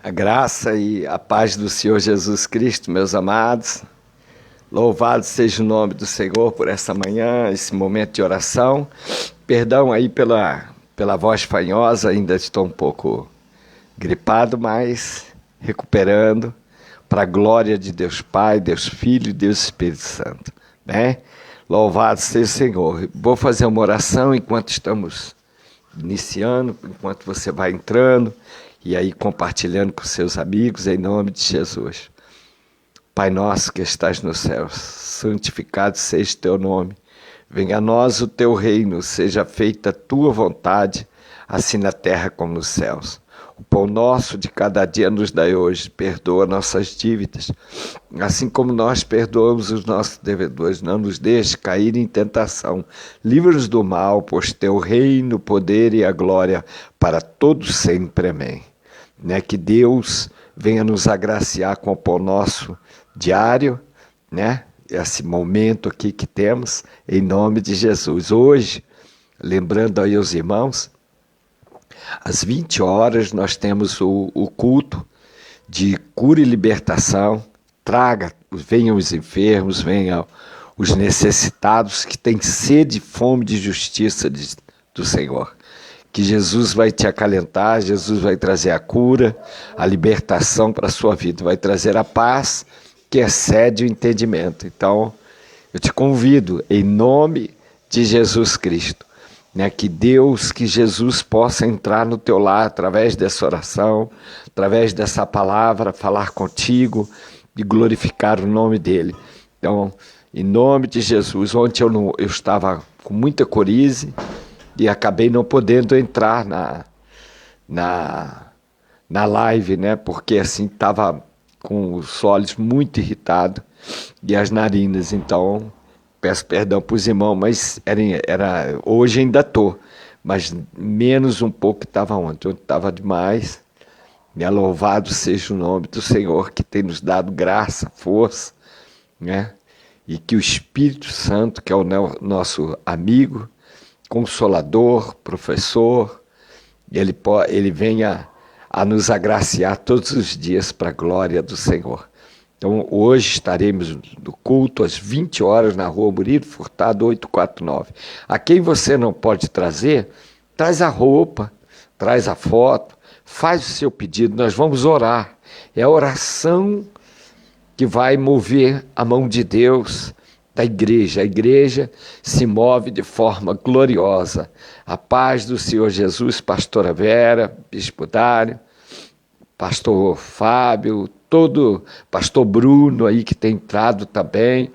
A graça e a paz do Senhor Jesus Cristo, meus amados. Louvado seja o nome do Senhor por essa manhã, esse momento de oração. Perdão aí pela voz fanhosa, ainda estou um pouco gripado, mas recuperando para a glória de Deus Pai, Deus Filho e Deus Espírito Santo, né? Louvado seja o Senhor. Vou fazer uma oração enquanto estamos iniciando, enquanto você vai entrando e aí compartilhando com seus amigos, em nome de Jesus. Pai nosso que estás nos céus, santificado seja o teu nome. Venha a nós o teu reino, seja feita a tua vontade, assim na terra como nos céus. O pão nosso de cada dia nos dai hoje, perdoa nossas dívidas, assim como nós perdoamos os nossos devedores. Não nos deixe cair em tentação, livra-nos do mal, pois teu reino, o poder e a glória para todos sempre. Amém. Né? Que Deus venha nos agraciar com o pão nosso diário, né? Esse momento aqui que temos, em nome de Jesus. Hoje, lembrando aí os irmãos, às 20 horas nós temos o culto de cura e libertação. Venham os enfermos, venham os necessitados que têm sede e fome de justiça do Senhor. Que Jesus vai te acalentar, Jesus vai trazer a cura, a libertação para a sua vida, vai trazer a paz que excede o entendimento. Então, eu te convido, em nome de Jesus Cristo, né, que Jesus possa entrar no teu lar através dessa oração, através dessa palavra, falar contigo e glorificar o nome dele. Então, em nome de Jesus, ontem eu estava com muita coriza e acabei não podendo entrar na live, né, porque assim estava com os olhos muito irritados e as narinas, então peço perdão para os irmãos, mas hoje ainda estou, mas menos um pouco que estava ontem estava demais, né? Louvado seja o nome do Senhor que tem nos dado graça, força, né? E que o Espírito Santo, que é o nosso amigo, consolador, professor, ele venha a nos agraciar todos os dias para a glória do Senhor. Então, hoje estaremos no culto às 20 horas na Rua Murilo Furtado 849. A quem você não pode trazer, traz a roupa, traz a foto, faz o seu pedido, nós vamos orar. É a oração que vai mover a mão de Deus da igreja. A igreja se move de forma gloriosa. A paz do Senhor Jesus, pastora Vera, bispo Dário, pastor Fábio, todo pastor Bruno aí que tem entrado também,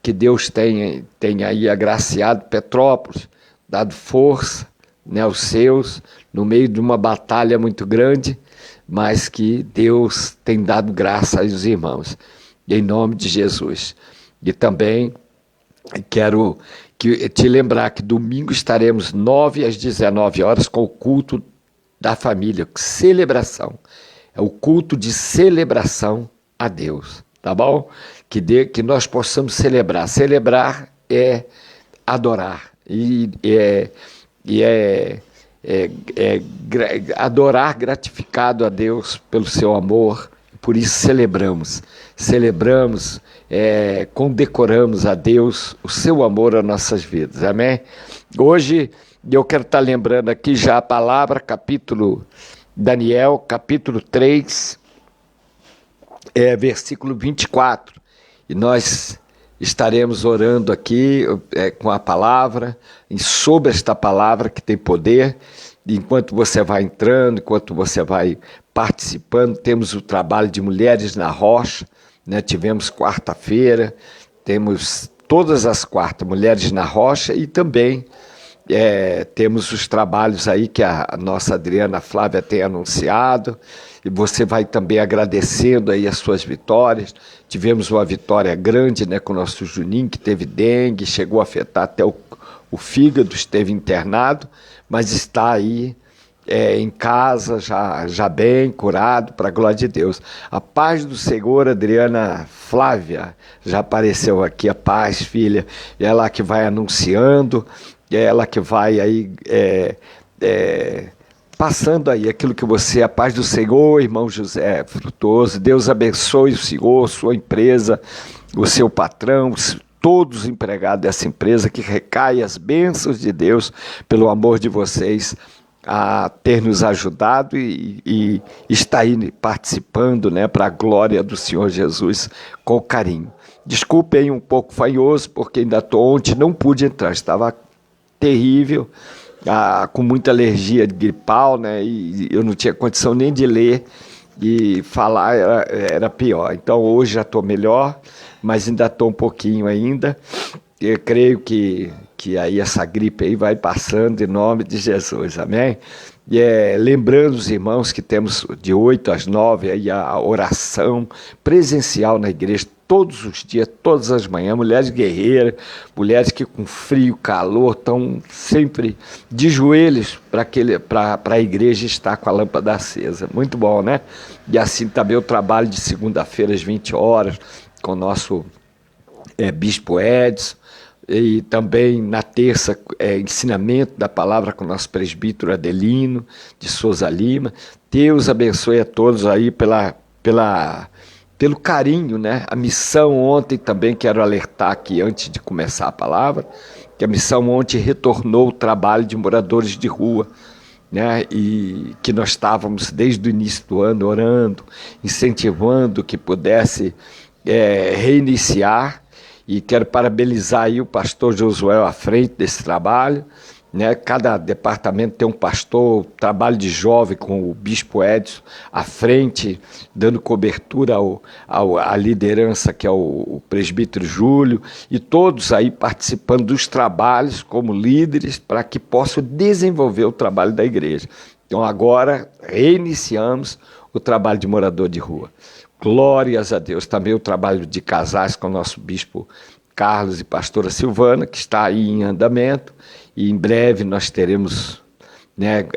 que Deus tenha aí agraciado Petrópolis, dado força, né, aos seus, no meio de uma batalha muito grande, mas que Deus tem dado graça aos irmãos, em nome de Jesus. E também quero te lembrar que domingo estaremos 9 às 19 horas com o culto da família, celebração. É o culto de celebração a Deus, tá bom? Que nós possamos celebrar. Celebrar é adorar. Adorar gratificado a Deus pelo seu amor. Por isso celebramos, condecoramos a Deus o seu amor às nossas vidas, amém? Hoje eu quero estar lembrando aqui já a palavra, Daniel, capítulo 3, versículo 24, e nós estaremos orando aqui com a palavra, sobre esta palavra que tem poder. Enquanto você vai entrando, enquanto você vai participando, temos o trabalho de Mulheres na Rocha, né? Tivemos quarta-feira, temos todas as quartas Mulheres na Rocha e também temos os trabalhos aí que a nossa Adriana Flávia tem anunciado, e você vai também agradecendo aí as suas vitórias. Tivemos uma vitória grande, né, com o nosso Juninho, que teve dengue, chegou a afetar até o fígado, esteve internado, mas está aí em casa, já bem curado, para a glória de Deus. A paz do Senhor, Adriana Flávia, já apareceu aqui, a paz, filha, ela que vai anunciando, ela que vai aí passando aí aquilo que você, a paz do Senhor, irmão José Frutuoso, Deus abençoe o senhor, sua empresa, o seu patrão, todos os empregados dessa empresa, que recai as bênçãos de Deus pelo amor de vocês a ter nos ajudado e está aí participando, né, para a glória do Senhor Jesus com carinho. Desculpem um pouco fanhoso, porque ainda ontem não pude entrar, estava terrível, com muita alergia gripal, né, e eu não tinha condição nem de ler, e falar era pior. Então hoje já estou melhor, mas ainda estou um pouquinho ainda. Eu creio que aí essa gripe aí vai passando em nome de Jesus, amém? E lembrando os irmãos que temos de 8 às 9 aí a oração presencial na igreja, todos os dias, todas as manhãs, mulheres guerreiras, mulheres que com frio, calor, estão sempre de joelhos para a igreja estar com a lâmpada acesa. Muito bom, né? E assim também o trabalho de segunda-feira às 20 horas, com o nosso Bispo Edson, e também na terça, ensinamento da palavra com o nosso presbítero Adelino de Souza Lima. Deus abençoe a todos aí pelo carinho, né? A missão ontem também, quero alertar aqui antes de começar a palavra, que a missão ontem retornou o trabalho de moradores de rua, né? E que nós estávamos desde o início do ano orando, incentivando que pudesse reiniciar. E quero parabenizar aí o pastor Josué à frente desse trabalho, né? Cada departamento tem um pastor, trabalho de jovem com o Bispo Edson à frente, dando cobertura à liderança que é o presbítero Júlio, e todos aí participando dos trabalhos como líderes para que possam desenvolver o trabalho da igreja. Então agora reiniciamos o trabalho de morador de rua. Glórias a Deus. Também o trabalho de casais com o nosso bispo Carlos e pastora Silvana, que está aí em andamento, e em breve nós teremos, né,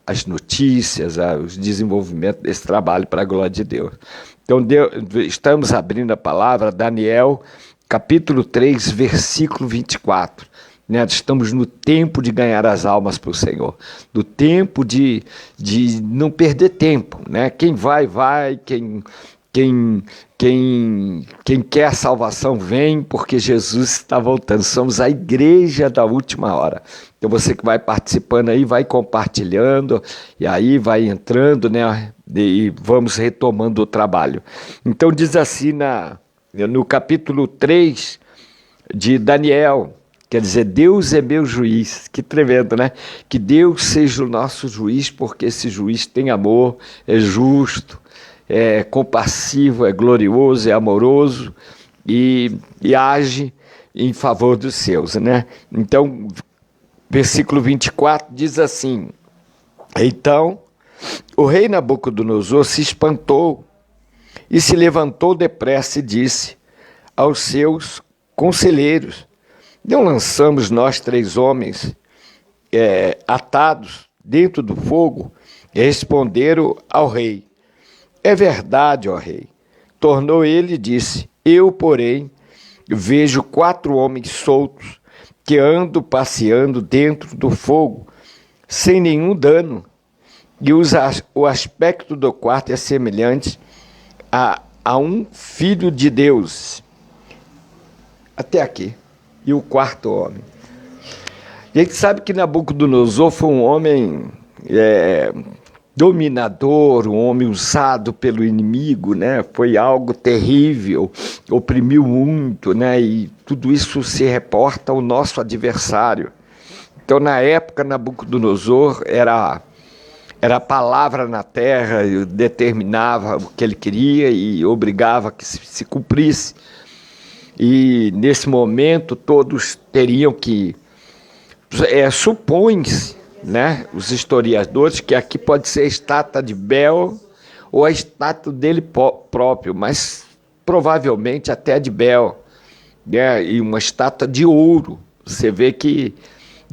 as notícias, os desenvolvimentos desse trabalho para a glória de Deus. Então estamos abrindo a palavra, Daniel, capítulo 3, versículo 24. Né? Estamos no tempo de ganhar as almas para o Senhor, no tempo de não perder tempo, né? Quem vai, quem quer a salvação vem, porque Jesus está voltando. Somos a igreja da última hora. Então você que vai participando aí, vai compartilhando, e aí vai entrando, né? E vamos retomando o trabalho. Então diz assim no capítulo 3 de Daniel, quer dizer, Deus é meu juiz. Que tremendo, né? Que Deus seja o nosso juiz, porque esse juiz tem amor, é justo, é compassivo, é glorioso, é amoroso e age em favor dos seus, né? Então, versículo 24 diz assim: então, o rei Nabucodonosor se espantou e se levantou depressa e disse aos seus conselheiros: não lançamos nós 3 homens atados dentro do fogo? E responderam ao rei: é verdade, ó rei. Tornou ele e disse: eu, porém, vejo 4 homens soltos que andam passeando dentro do fogo sem nenhum dano, e o aspecto do quarto é semelhante a um filho de Deus. Até aqui. E o 4º homem. A gente sabe que Nabucodonosor foi um homem dominador, um homem usado pelo inimigo, né? Foi algo terrível, oprimiu muito, né? E tudo isso se reporta ao nosso adversário. Então, na época, Nabucodonosor era a palavra na terra, determinava o que ele queria e obrigava que se cumprisse. E nesse momento todos teriam que, supõe-se, né, os historiadores, que aqui pode ser a estátua de Bel ou a estátua dele próprio, mas provavelmente até a de Bel, né, e uma estátua de ouro. Você vê que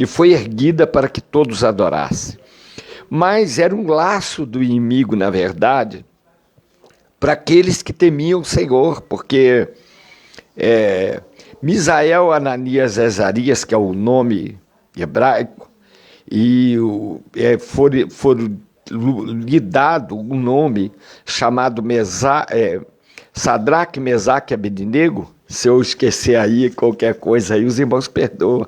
foi erguida para que todos adorassem. Mas era um laço do inimigo, na verdade, para aqueles que temiam o Senhor, porque Misael, Ananias e Azarias, que é o nome hebraico, e foram lhe dado um nome chamado Sadraque, Mesaque e Abednego. Se eu esquecer aí qualquer coisa aí, os irmãos perdoam.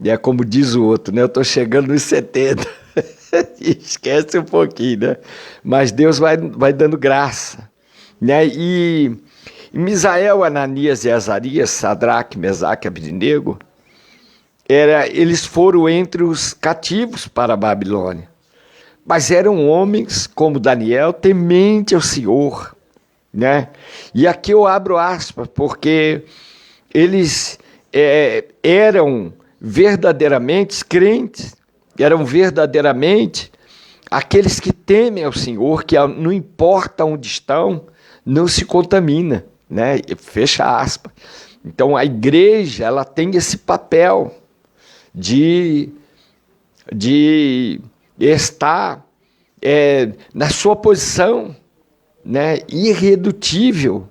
É como diz o outro, né? Eu estou chegando nos 70. Esquece um pouquinho, né? Mas Deus vai dando graça, né? E Misael, Ananias e Azarias, Sadraque, Mesaque e Abednego, eles foram entre os cativos para a Babilônia. Mas eram homens, como Daniel, temente ao Senhor, né? E aqui eu abro aspas, porque eles eram verdadeiramente crentes, eram verdadeiramente aqueles que temem ao Senhor, que não importa onde estão, não se contamina, né? Fecha aspas. Então a igreja, ela tem esse papel de estar na sua posição, né, irredutível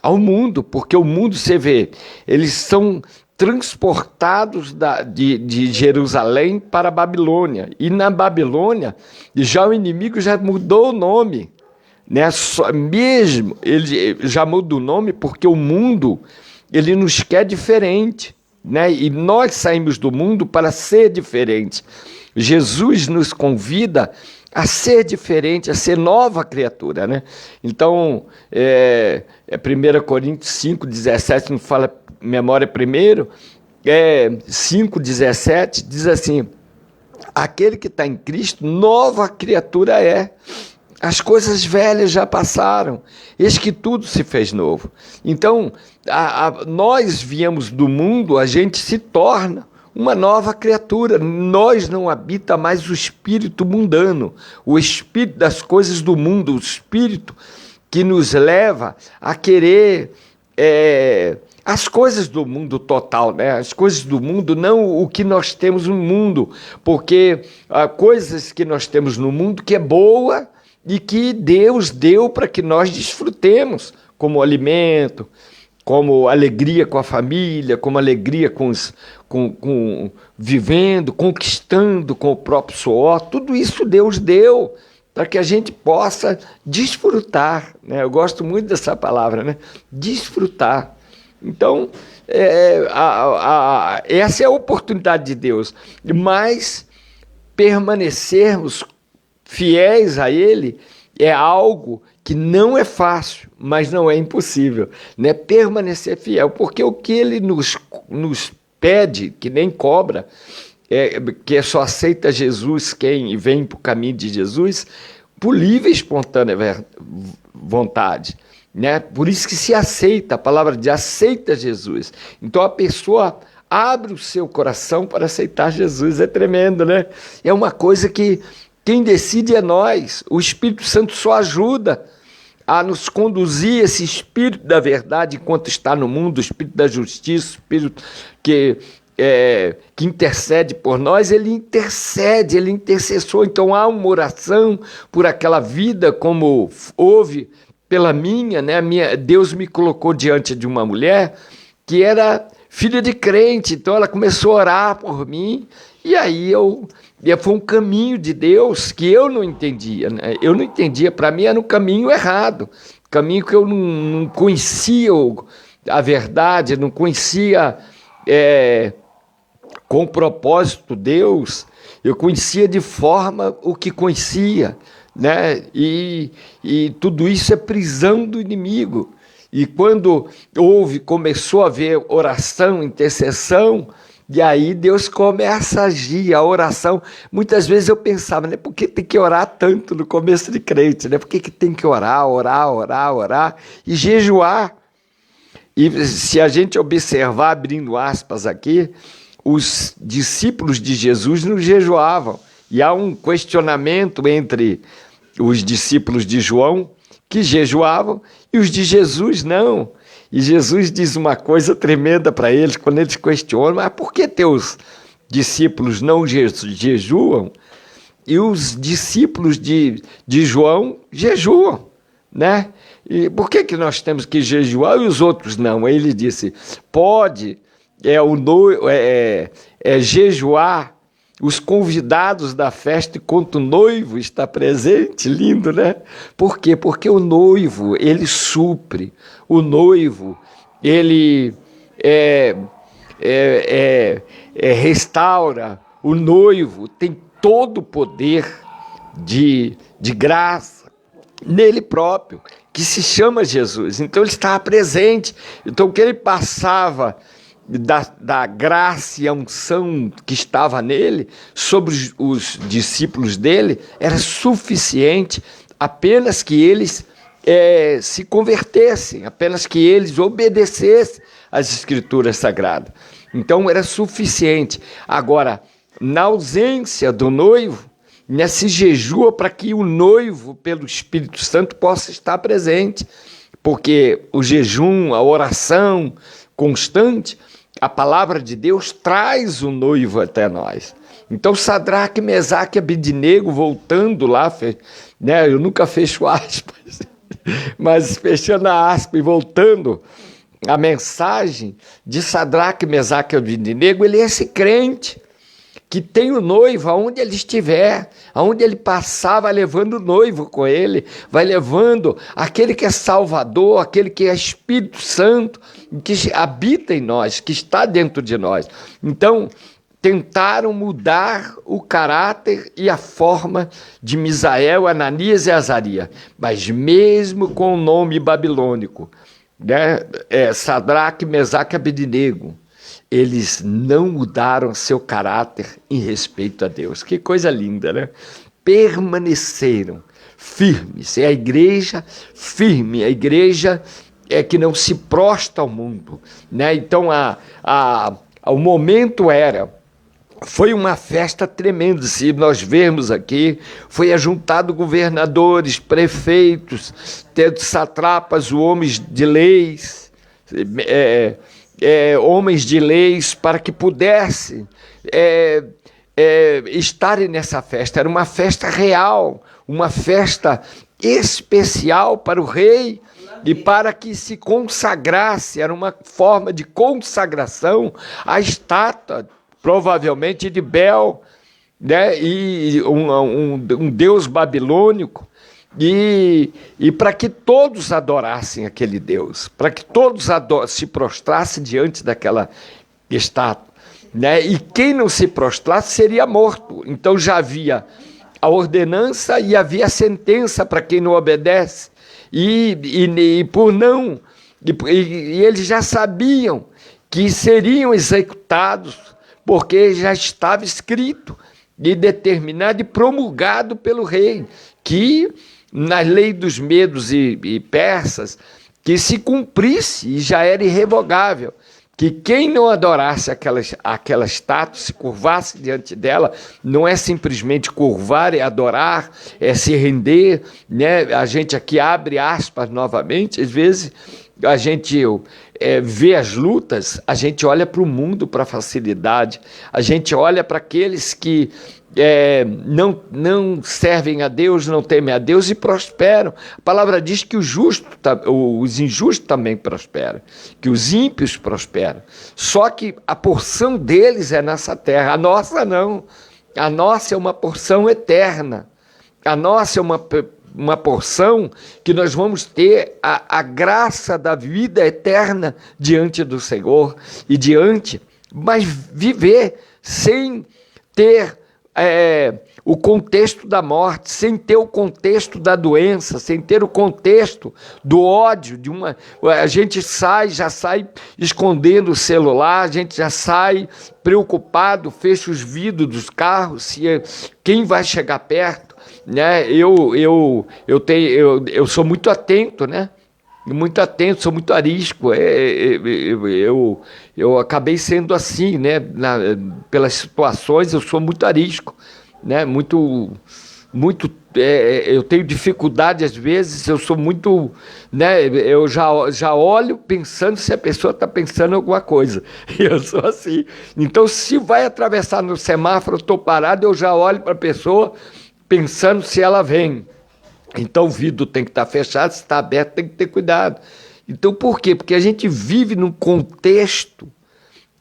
ao mundo, porque o mundo, você vê, eles são transportados de Jerusalém para a Babilônia, e na Babilônia já o inimigo já mudou o nome, né? Mesmo ele já muda o nome porque o mundo ele nos quer diferente, né? E nós saímos do mundo para ser diferentes. Jesus nos convida a ser diferente, a ser nova criatura, né? Então, 1 Coríntios 5,17, não fala memória primeiro, 5,17, diz assim: aquele que está em Cristo, nova criatura é. As coisas velhas já passaram, eis que tudo se fez novo. Então, nós viemos do mundo, a gente se torna uma nova criatura. Nós não habita mais o espírito mundano, o espírito das coisas do mundo, o espírito que nos leva a querer as coisas do mundo total, né? As coisas do mundo, não o que nós temos no mundo, porque coisas que nós temos no mundo que é boa e que Deus deu para que nós desfrutemos, como alimento, como alegria com a família, como alegria vivendo, conquistando com o próprio suor. Tudo isso Deus deu para que a gente possa desfrutar, né? Eu gosto muito dessa palavra, né? Desfrutar. Então, essa é a oportunidade de Deus, mas permanecermos fiéis a Ele é algo que não é fácil, mas não é impossível, né? Permanecer fiel, porque o que Ele nos pede, que nem cobra, que só aceita Jesus quem vem para o caminho de Jesus, por livre e espontânea vontade, né? Por isso que se aceita, a palavra de aceita Jesus. Então a pessoa abre o seu coração para aceitar Jesus, é tremendo, né? É uma coisa que quem decide é nós, o Espírito Santo só ajuda a nos conduzir esse Espírito da verdade enquanto está no mundo, o Espírito da justiça, o Espírito que intercede por nós, ele intercede, ele é intercessor. Então há uma oração por aquela vida, como houve pela minha, né? Deus me colocou diante de uma mulher que era filha de crente, então ela começou a orar por mim, e aí foi um caminho de Deus que eu não entendia, né? Eu não entendia, para mim era um caminho errado, caminho que eu não conhecia a verdade, não conhecia com propósito Deus, eu conhecia de forma o que conhecia, né? E tudo isso é prisão do inimigo. E quando começou a haver oração, intercessão, e aí Deus começa a agir, a oração. Muitas vezes eu pensava, né, por que tem que orar tanto no começo de crente? Né? Por que tem que orar e jejuar? E se a gente observar, abrindo aspas aqui, os discípulos de Jesus não jejuavam. E há um questionamento entre os discípulos de João, que jejuavam, e os de Jesus não. E Jesus diz uma coisa tremenda para eles, quando eles questionam: mas por que teus discípulos não jejuam? E os discípulos de João jejuam, né? E por que nós temos que jejuar e os outros não? Aí ele disse: pode jejuar os convidados da festa enquanto o noivo está presente. Lindo, né? Por quê? Porque o noivo, ele supre, o noivo, ele restaura, o noivo tem todo o poder de graça nele próprio, que se chama Jesus. Então ele estava presente. Então o que ele passava da graça e a unção que estava nele, sobre os discípulos dele, era suficiente apenas que eles se convertessem, apenas que eles obedecessem às Escrituras Sagradas. Então era suficiente. Agora, na ausência do noivo, se jejua para que o noivo, pelo Espírito Santo, possa estar presente, porque o jejum, a oração constante, a palavra de Deus traz o noivo até nós. Então Sadraque, Mesaque e Abednego, voltando lá, né, eu nunca fecho aspas, mas fechando a aspa e voltando a mensagem de Sadraque, Mesaque e Abednego, ele é esse crente que tem o noivo aonde ele estiver, aonde ele passar, vai levando o noivo com ele, vai levando aquele que é Salvador, aquele que é Espírito Santo, que habita em nós, que está dentro de nós. Então, tentaram mudar o caráter e a forma de Misael, Ananias e Azarias, mas mesmo com o nome babilônico, né, Sadraque, Mesaque e Abednego, eles não mudaram seu caráter em respeito a Deus. Que coisa linda, né? Permaneceram firmes. É a igreja firme, a igreja que não se prostra ao mundo, né? Então, o momento foi uma festa tremenda. Se nós vermos aqui, foi ajuntado governadores, prefeitos, satrapas, homens de leis, homens de leis, para que pudessem estarem nessa festa. Era uma festa real, uma festa especial para o rei e para que se consagrasse. Era uma forma de consagração à estátua, provavelmente de Bel, né? E um deus babilônico. E para que todos adorassem aquele Deus, para que todos se prostrassem diante daquela estátua, né? E quem não se prostrasse seria morto. Então já havia a ordenança e havia a sentença para quem não obedece. E por não, e eles já sabiam que seriam executados, porque já estava escrito e determinado e promulgado pelo rei, que na lei dos medos e persas, que se cumprisse e já era irrevogável, que quem não adorasse aquela estátua, se curvasse diante dela, não é simplesmente curvar, é adorar, é se render, né? A gente aqui abre aspas novamente, às vezes a gente vê as lutas, a gente olha para o mundo, para a facilidade, a gente olha para aqueles que não servem a Deus, não temem a Deus e prosperam. A palavra diz que os injustos também prosperam, que os ímpios prosperam. Só que a porção deles é nessa terra, a nossa não. A nossa é uma porção eterna. A nossa é uma porção que nós vamos ter a graça da vida eterna diante do Senhor mas viver sem ter o contexto da morte, sem ter o contexto da doença, sem ter o contexto do ódio, a gente já sai escondendo o celular, a gente já sai preocupado, fecha os vidros dos carros, quem vai chegar perto, né? Eu sou muito atento, né? Muito atento, sou muito arisco. Eu acabei sendo assim, né? Pelas situações, eu sou muito arisco, né? Eu tenho dificuldade às vezes, eu sou muito, né? Eu já olho pensando se a pessoa está pensando alguma coisa. Eu sou assim. Então, se vai atravessar no semáforo, eu estou parado, eu já olho para a pessoa pensando se ela vem. Então o vidro tem que estar fechado, se está aberto tem que ter cuidado. Então por quê? Porque a gente vive num contexto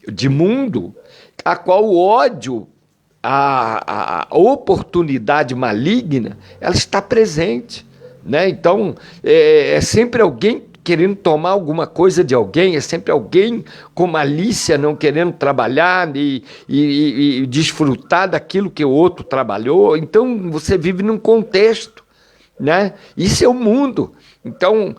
de mundo a qual o ódio a oportunidade maligna, ela está presente, né? Então, é sempre alguém querendo tomar alguma coisa de alguém, é sempre alguém com malícia, não querendo trabalhar e desfrutar daquilo que o outro trabalhou. Então, você vive num contexto, né? Isso é o mundo. Então,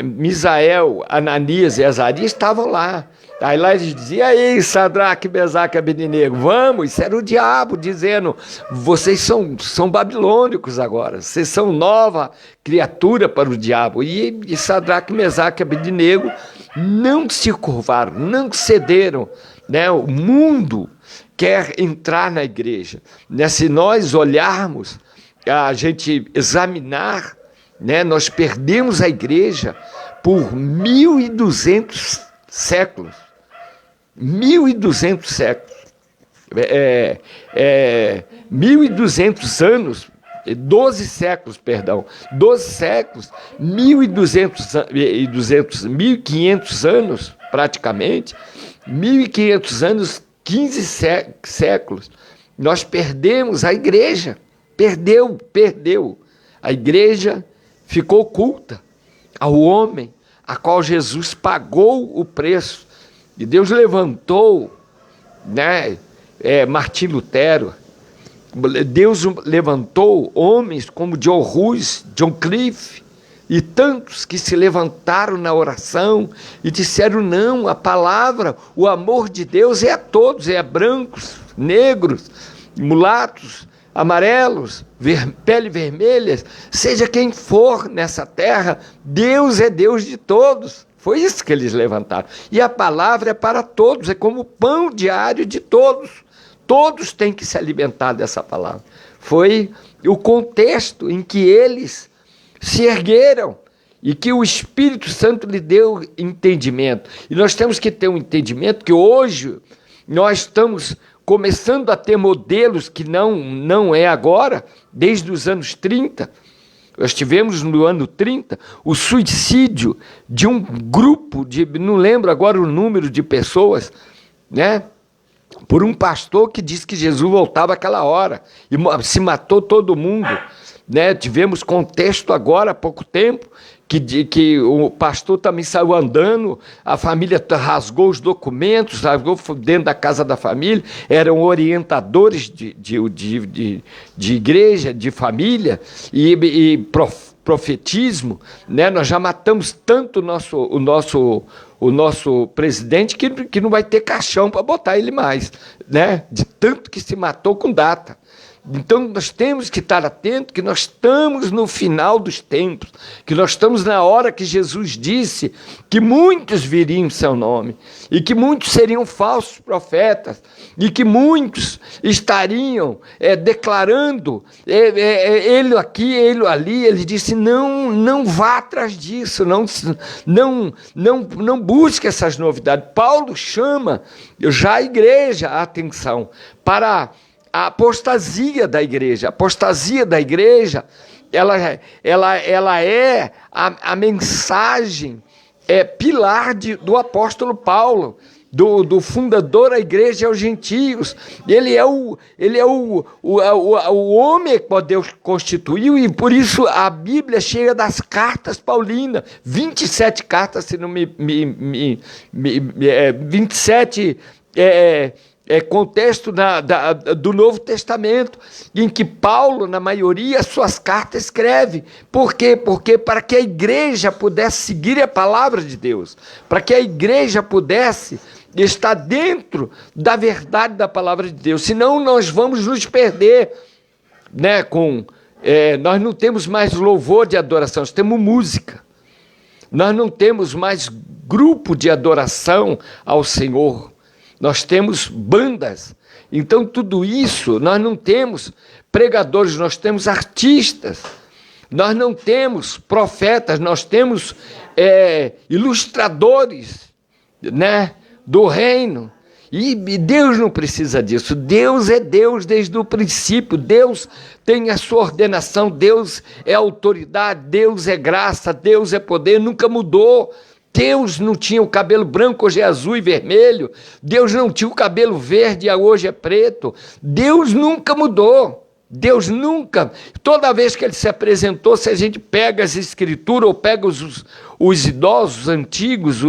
Misael, Ananias e Azarias estavam lá. Aí lá eles diziam: aí, Sadraque, Mesaque e Abednego, vamos. Isso era o diabo dizendo: vocês são babilônicos agora, vocês são nova criatura para o diabo. E Sadraque, Mesaque e Abednego não se curvaram, não cederam, né? O mundo quer entrar na igreja, né? Se nós olharmos, a gente examinar, né? Nós perdemos a igreja por 1.200 séculos. 1.200 séculos, 1.200 anos, 12 séculos, perdão, 12 séculos, 1.500 anos, praticamente, 1.500 anos, 15 séculos, nós perdemos a igreja, perdeu, a igreja ficou oculta ao homem, a qual Jesus pagou o preço. E Deus levantou, né, Martim Lutero, Deus levantou homens como John Hus, John Cliff e tantos que se levantaram na oração e disseram: não, a palavra, o amor de Deus é a todos, é a brancos, negros, mulatos, amarelos, pele vermelhas, seja quem for nessa terra, Deus é Deus de todos. Foi isso que eles levantaram. E a palavra é para todos, é como o pão diário de todos. Todos têm que se alimentar dessa palavra. Foi o contexto em que eles se ergueram e que o Espírito Santo lhe deu entendimento. E nós temos que ter um entendimento que hoje nós estamos começando a ter modelos que não é agora, desde os anos 30. Nós tivemos no ano 30 o suicídio de um grupo não lembro agora o número de pessoas, né? Por um pastor que disse que Jesus voltava àquela hora e se matou todo mundo, né? Tivemos contexto agora há pouco tempo que o pastor também saiu andando, a família rasgou os documentos, rasgou dentro da casa da família, eram orientadores de igreja, de família e profetismo, né? Nós já matamos tanto o nosso presidente que não vai ter caixão para botar ele mais, né? De tanto que se matou com data. Então nós temos que estar atentos que nós estamos no final dos tempos, que nós estamos na hora que Jesus disse que muitos viriam em seu nome, e que muitos seriam falsos profetas, e que muitos estariam declarando, ele aqui, ele ali. Ele disse: não vá atrás disso, não busque essas novidades. Paulo chama já a igreja a atenção para a apostasia da igreja. A apostasia da igreja, ela é a mensagem, pilar do apóstolo Paulo, do fundador da igreja aos gentios. Ele é o homem que Deus constituiu, e por isso a Bíblia é cheia das cartas paulinas, 27 cartas, se não 27 contexto do Novo Testamento, em que Paulo, na maioria, suas cartas escreve. Por quê? Porque para que a igreja pudesse seguir a palavra de Deus, para que a igreja pudesse estar dentro da verdade da palavra de Deus, senão nós vamos nos perder, né? Nós não temos mais louvor de adoração, nós temos música. Nós não temos mais grupo de adoração ao Senhor. Nós temos bandas. Então, tudo isso, nós não temos pregadores, nós temos artistas. Nós não temos profetas, nós temos ilustradores, né, do reino. E Deus não precisa disso. Deus é Deus desde o princípio. Deus tem a sua ordenação. Deus é autoridade. Deus é graça. Deus é poder. Nunca mudou. Deus não tinha o cabelo branco, hoje é azul e vermelho. Deus não tinha o cabelo verde, hoje é preto. Deus nunca mudou. Deus nunca, toda vez que ele se apresentou, se a gente pega as escrituras ou pega os idosos, os antigos,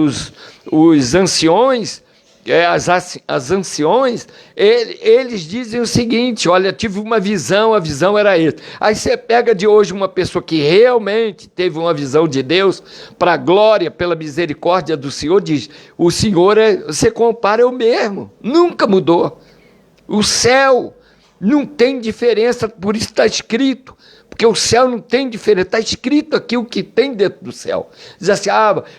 os anciões, as anciões, eles dizem o seguinte: olha, tive uma visão, a visão era essa. Aí você pega de hoje uma pessoa que realmente teve uma visão de Deus, para a glória, pela misericórdia do Senhor, diz: o Senhor, você compara, é o mesmo, nunca mudou. O céu não tem diferença, por isso está escrito, porque o céu não tem diferença, está escrito aqui o que tem dentro do céu. Diz assim: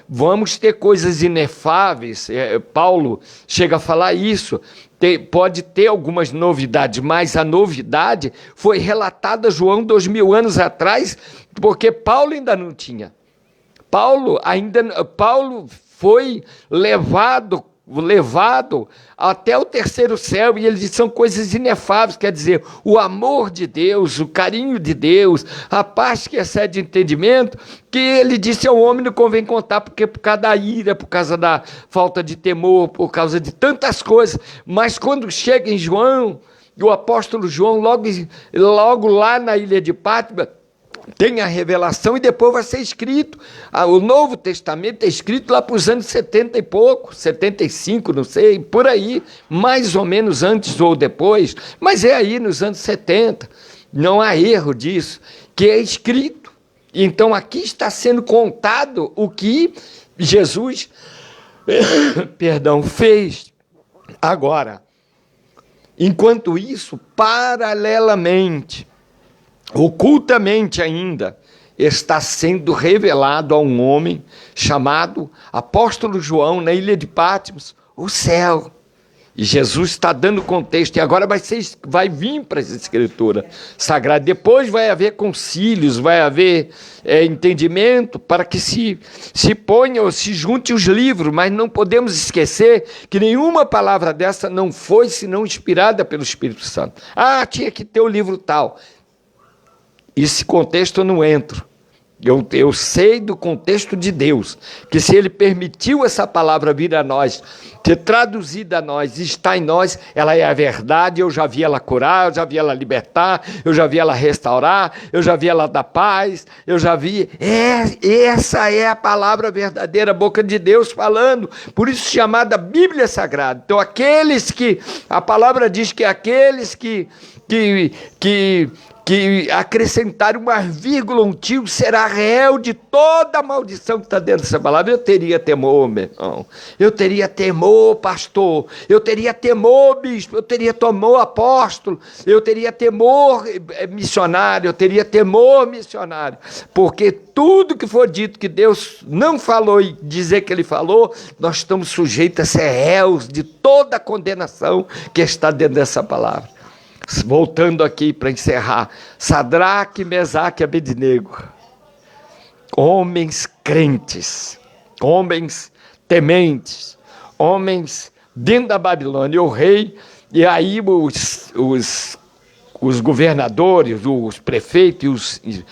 vamos ter coisas inefáveis, Paulo chega a falar isso, pode ter algumas novidades, mas a novidade foi relatada a João 2000 anos atrás, porque Paulo ainda não tinha. Paulo foi levado até o terceiro céu, e ele diz: são coisas inefáveis, quer dizer, o amor de Deus, o carinho de Deus, a paz que excede entendimento, que ele disse ao homem não convém contar, porque por causa da ira, por causa da falta de temor, por causa de tantas coisas. Mas quando chega em João, o apóstolo João, logo lá na ilha de Patmos, tem a revelação, e depois vai ser escrito. O Novo Testamento é escrito lá para os anos 70 e pouco, 75, não sei, por aí, mais ou menos antes ou depois, mas é aí nos anos 70, não há erro disso, que é escrito. Então aqui está sendo contado o que Jesus fez. Agora, enquanto isso, paralelamente, ocultamente ainda, está sendo revelado a um homem chamado apóstolo João, na ilha de Patmos, o céu. E Jesus está dando contexto, e agora vai vir para essa escritura sagrada. Depois vai haver concílios, vai haver entendimento, para que se ponha ou se junte os livros, mas não podemos esquecer que nenhuma palavra dessa não foi senão inspirada pelo Espírito Santo. Tinha que ter o livro tal. Esse contexto eu não entro. Eu sei do contexto de Deus, que se Ele permitiu essa palavra vir a nós, ter traduzida a nós, está em nós, ela é a verdade. Eu já vi ela curar, eu já vi ela libertar, eu já vi ela restaurar, eu já vi ela dar paz, eu já vi... essa é a palavra verdadeira, a boca de Deus falando, por isso chamada Bíblia Sagrada. Então aqueles que... a palavra diz que aqueles que acrescentar uma vírgula, um tio, será réu de toda a maldição que está dentro dessa palavra. Eu teria temor, meu irmão. Eu teria temor, pastor. Eu teria temor, bispo. Eu teria temor, apóstolo. Eu teria temor, missionário. Eu teria temor, missionário. Porque tudo que for dito que Deus não falou e dizer que Ele falou, nós estamos sujeitos a ser réus de toda a condenação que está dentro dessa palavra. Voltando aqui para encerrar, Sadraque, Mesaque e Abednego, homens crentes, homens tementes, homens dentro da Babilônia, o rei, e aí os governadores, os prefeitos, os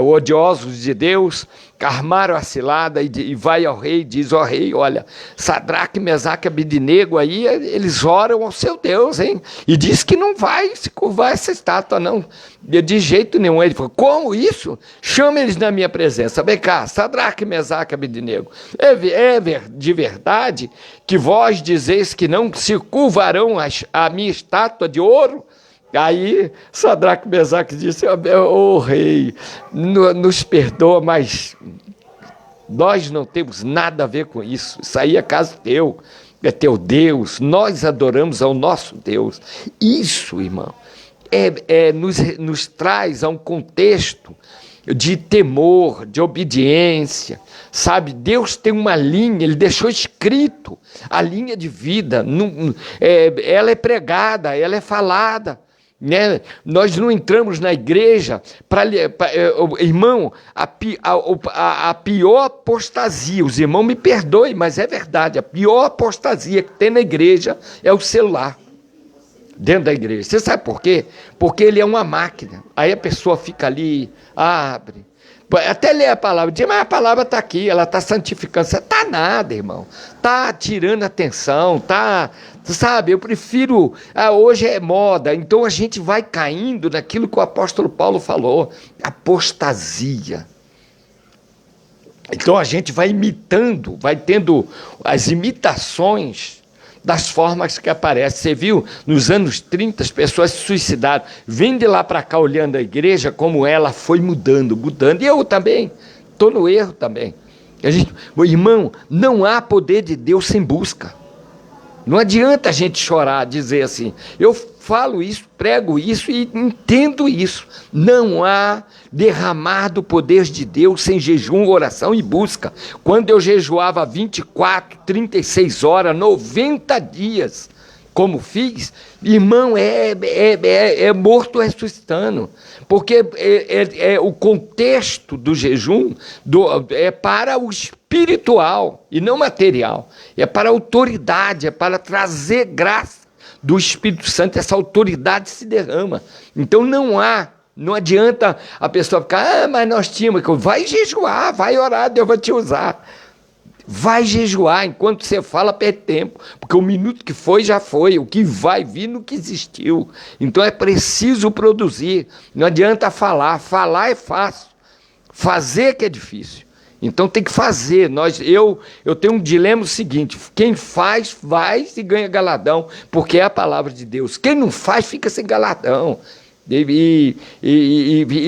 odiosos de Deus, armaram a cilada e vai ao rei e diz: ó rei, olha, Sadraque, Mesaque e Abednego aí, eles oram ao seu Deus, hein? E diz que não vai se curvar essa estátua, não. De jeito nenhum. Ele falou: como isso? Chama eles na minha presença. Vem cá, Sadraque, Mesaque e Abednego, é de verdade que vós dizeis que não se curvarão a minha estátua de ouro? Aí Sadraque e Mesaque disse: ô rei, nos perdoa, mas nós não temos nada a ver com isso. Isso aí é caso teu, é teu Deus, nós adoramos ao nosso Deus. Isso, irmão, nos traz a um contexto de temor, de obediência, sabe? Deus tem uma linha, Ele deixou escrito a linha de vida, ela é pregada, ela é falada. Né? Nós não entramos na igreja para... irmão, a pior apostasia, os irmãos me perdoem, mas é verdade, a pior apostasia que tem na igreja é o celular. dentro da igreja. Você sabe por quê? Porque ele é uma máquina. Aí a pessoa fica ali, abre, até lê a palavra, diz, mas a palavra está aqui, ela está santificando. Você está nada, irmão. Está tirando atenção, está... Sabe, eu prefiro... hoje é moda, então a gente vai caindo naquilo que o apóstolo Paulo falou, apostasia. Então a gente vai imitando, vai tendo as imitações das formas que aparecem. Você viu, nos anos 30, as pessoas se suicidaram. Vem de lá para cá olhando a igreja, como ela foi mudando. E eu também, estou no erro também. Irmão, não há poder de Deus sem busca. Não adianta a gente chorar, dizer assim, eu falo isso, prego isso e entendo isso. Não há derramar do poder de Deus sem jejum, oração e busca. Quando eu jejuava 24, 36 horas, 90 dias, como fiz, irmão, é morto ressuscitando. Porque o contexto do jejum é para o espiritual e não material. É para a autoridade, é para trazer graça do Espírito Santo. Essa autoridade se derrama. Então não adianta a pessoa ficar, mas nós tínhamos, vai jejuar, vai orar, Deus vai te usar. Vai jejuar, enquanto você fala, perde tempo, porque o minuto que foi, já foi, o que vai vir, no que existiu. Então é preciso produzir, não adianta falar é fácil, fazer que é difícil. Então tem que fazer. Eu tenho um dilema seguinte, quem faz, vai e ganha galardão, porque é a palavra de Deus. Quem não faz, fica sem galardão. E